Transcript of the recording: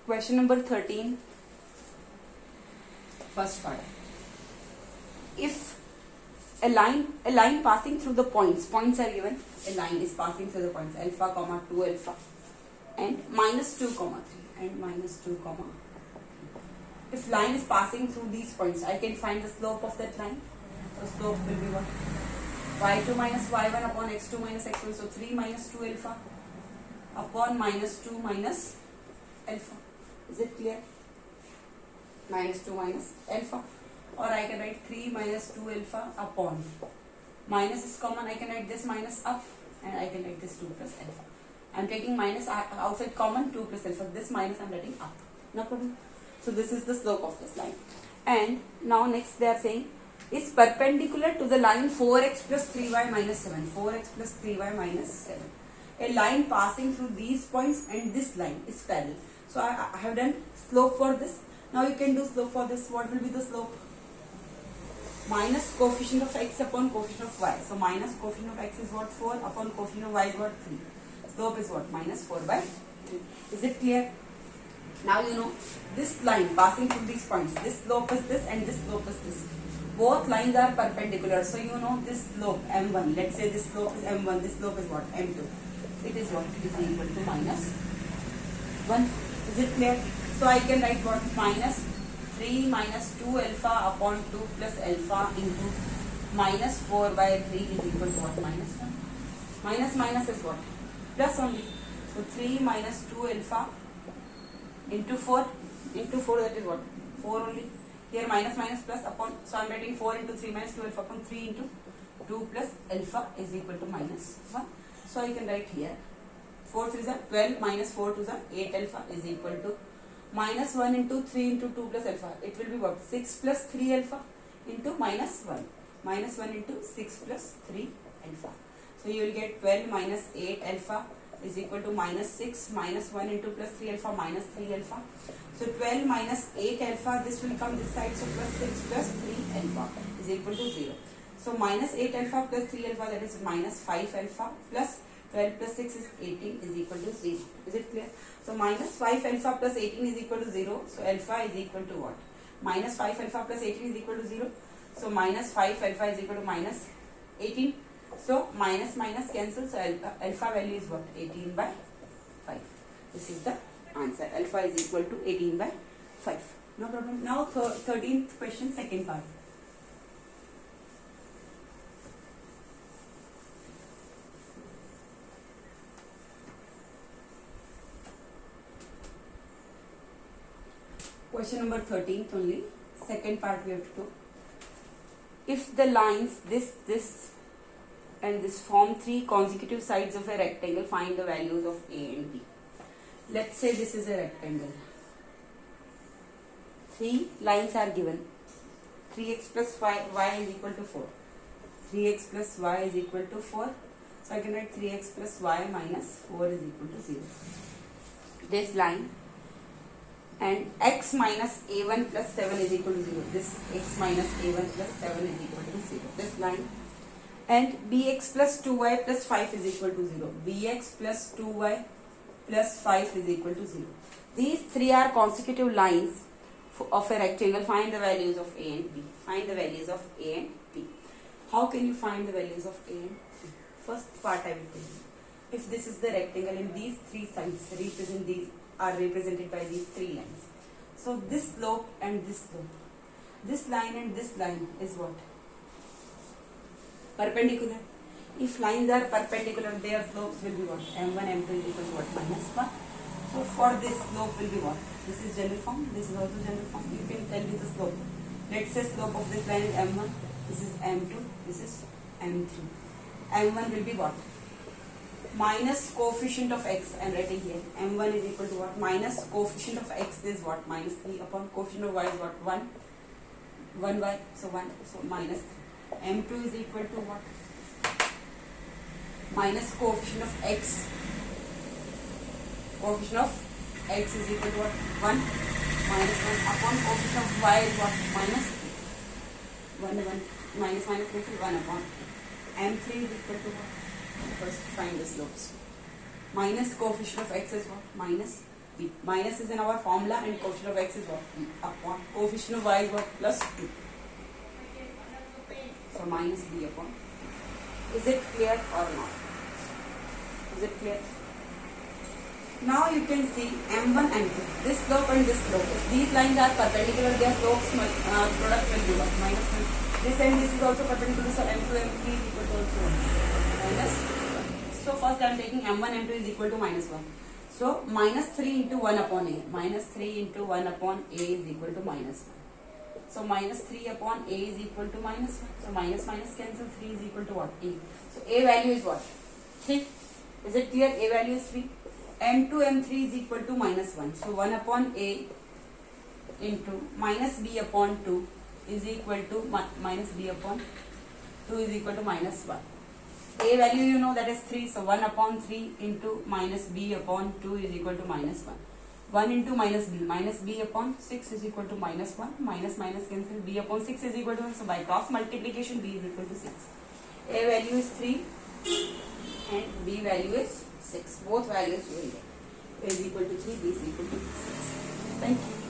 Question number 13. First part. If a line passing through the points are given. A line is passing through the points alpha comma 2 alpha and minus 2 comma 3 and minus 2 comma. If line is passing through these points, I can find the slope of that line. So slope will be what? y2 minus y1 upon x2 minus x1. So 3 minus 2 alpha upon minus 2 minus alpha. Is it clear? Minus 2 minus alpha. Or I can write 3 minus 2 alpha upon. Minus is common. I can write this minus up and I can write this 2 plus alpha. I am taking minus outside common, 2 plus alpha. This minus I am writing up. No problem. So this is the slope of this line. And now next they are saying is perpendicular to the line 4x plus 3y minus 7. 4x plus 3y minus 7. A line passing through these points and this line is parallel. So I have done slope for this. Now you can do slope for this. What will be the slope? Minus coefficient of x upon coefficient of y. So minus coefficient of x is what? 4 upon coefficient of y is what? 3. Slope is what? Minus 4 by 3. Is it clear? Now you know this line passing through these points. This slope is this and this slope is this. Both lines are perpendicular. So you know this slope m1. Let's say this slope is m1. This slope is what? m2. It is what? It is equal to minus 1. Is it clear? So I can write what? Minus 3 minus 2 alpha upon 2 plus alpha into minus 4 by 3 is equal to what? Minus 1. Minus minus is what? Plus only. So 3 minus 2 alpha into 4. Into 4 that is what? 4 only. Here minus minus plus upon. So I am writing 4 into 3 minus 2 alpha upon 3 into 2 plus alpha is equal to minus 1. So I can write here 4 3 is 12 minus 4 2 is 8 alpha is equal to minus 1 into 3 into 2 plus alpha. It will be what? 6 plus 3 alpha into minus 1. Minus 1 into 6 plus 3 alpha. So you will get 12 minus 8 alpha is equal to minus 6 minus 1 into plus 3 alpha minus 3 alpha. So 12 minus 8 alpha, this will come this side. So plus 6 plus 3 alpha is equal to 0. So minus 8 alpha plus 3 alpha, that is minus 5 alpha plus 12 plus 6 is 18 is equal to 0. Is it clear? So minus 5 alpha plus 18 is equal to 0. So alpha is equal to what? Minus 5 alpha plus 18 is equal to 0. So minus 5 alpha is equal to minus 18. So minus minus cancels. So alpha value is what? 18 by 5. This is the answer. Alpha is equal to 18 by 5. No problem. Now 13th question, second part. Question number 13th only. Second part we have to do. If the lines this and this form 3 consecutive sides of a rectangle, find the values of A and B. Let's say this is a rectangle. 3 lines are given. 3x plus y is equal to 4. 3x plus y is equal to 4. So I can write 3x plus y minus 4 is equal to 0. This line. And x minus a1 plus 7 is equal to 0. This x minus a1 plus 7 is equal to 0. This line. And bx plus 2y plus 5 is equal to 0. bx plus 2y plus 5 is equal to 0. These 3 are consecutive lines of a rectangle. Find the values of a and b. Find the values of a and b. How can you find the values of a and b? First part I will tell you. If this is the rectangle and these 3 sides are represented by these 3 lines. So this slope and this slope. This line and this line is what? Perpendicular. If lines are perpendicular, their slopes will be what? M1, M2 is equal to what? Minus 1. So for this slope will be what? This is general form. This is also general form. You can tell me the slope. Let's say slope of this line is M1. This is M2. This is M3. M1 will be what? Minus coefficient of x. I am writing here. M1 is equal to what? Minus coefficient of x is what? Minus 3 upon coefficient of y is what? 1. 1y. So 1. So minus 3. M2 is equal to what? Minus coefficient of x. Coefficient of x is equal to what? 1. Minus 1 upon coefficient of y is what? Minus 1. Minus minus makes it 1 upon. M3 is equal to what? First find the slopes. Minus coefficient of x is what? Minus b. Minus is in our formula and coefficient of x is what? B upon coefficient of y is what? Plus 2. So minus b upon. Is it clear or not? Is it clear? Now you can see m1 and 2. This slope and this slope. If these lines are perpendicular, their slopes product will be what? Minus 1. This and this is also perpendicular, so m2 m3 is equal to also 1. Minus 1. So first I am taking m1 m2 is equal to minus 1. So minus 3 into 1 upon a. Minus 3 into 1 upon a is equal to minus 1. So minus 3 upon a is equal to minus 1. So minus minus cancel, 3 is equal to what? A. So a value is what? 3. Is it clear? A value is 3. M2 M3 is equal to minus 1. So 1 upon a into minus b upon 2 is equal to minus b upon 2 is equal to minus 1. A value you know, that is 3. So 1 upon 3 into minus b upon 2 is equal to minus 1. 1 into minus b upon 6 is equal to minus 1. Minus minus cancel, b upon 6 is equal to 1. So by cross multiplication b is equal to 6. A value is 3 and b value is 6. Both values you will get. A is equal to 3, b is equal to 6. Thank you.